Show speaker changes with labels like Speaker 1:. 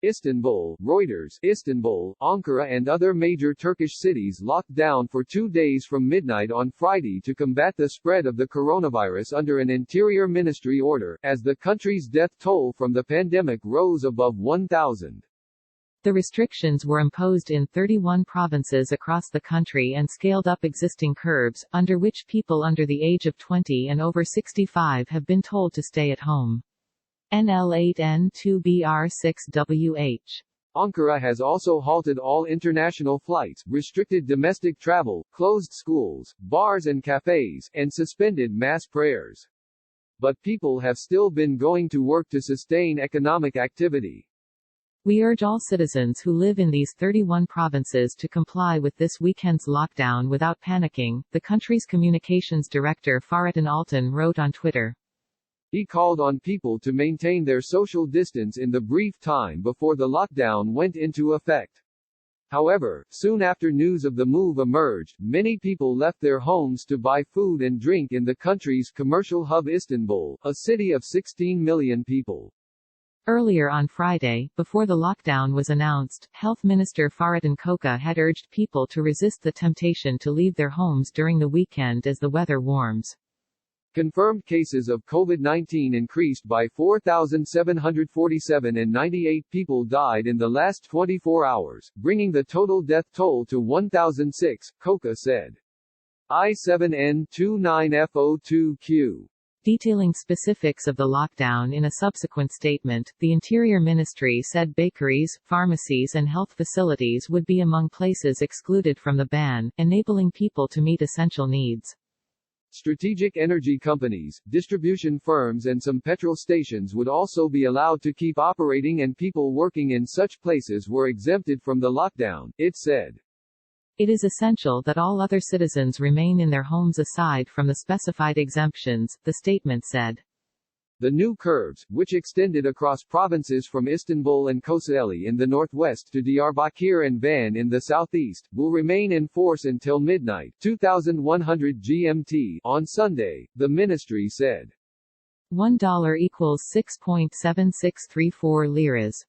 Speaker 1: Istanbul, Reuters, Istanbul, Ankara and other major Turkish cities locked down for 2 days from midnight on Friday to combat the spread of the coronavirus under an Interior Ministry order, as the country's death toll from the pandemic rose above 1,000.
Speaker 2: The restrictions were imposed in 31 provinces across the country and scaled up existing curbs, under which people under the age of 20 and over 65 have been told to stay at home. NL8N2BR6WH.
Speaker 1: Ankara has also halted all international flights, restricted domestic travel, closed schools, bars and cafes, and suspended mass prayers. But people have still been going to work to sustain economic activity.
Speaker 2: We urge all citizens who live in these 31 provinces to comply with this weekend's lockdown without panicking, the country's communications director Fahrettin Altan wrote on Twitter.
Speaker 1: He called on people to maintain their social distance in the brief time before the lockdown went into effect. However, soon after news of the move emerged, many people left their homes to buy food and drink in the country's commercial hub Istanbul, a city of 16 million people.
Speaker 2: Earlier on Friday, before the lockdown was announced, Health Minister Fahrettin Koca had urged people to resist the temptation to leave their homes during the weekend as the weather warms.
Speaker 1: Confirmed cases of COVID-19 increased by 4,747 and 98 people died in the last 24 hours, bringing the total death toll to 1,006, Koca said. I7N29F02Q.
Speaker 2: Detailing specifics of the lockdown in a subsequent statement, the Interior Ministry said bakeries, pharmacies and health facilities would be among places excluded from the ban, enabling people to meet essential needs.
Speaker 1: Strategic energy companies, distribution firms and some petrol stations would also be allowed to keep operating and people working in such places were exempted from the lockdown, it said.
Speaker 2: It is essential that all other citizens remain in their homes aside from the specified exemptions, the statement said.
Speaker 1: The new curbs, which extended across provinces from Istanbul and Kocaeli in the northwest to Diyarbakir and Van in the southeast, will remain in force until midnight, 2100 GMT, on Sunday, the ministry said.
Speaker 2: $1 equals 6.7634 liras.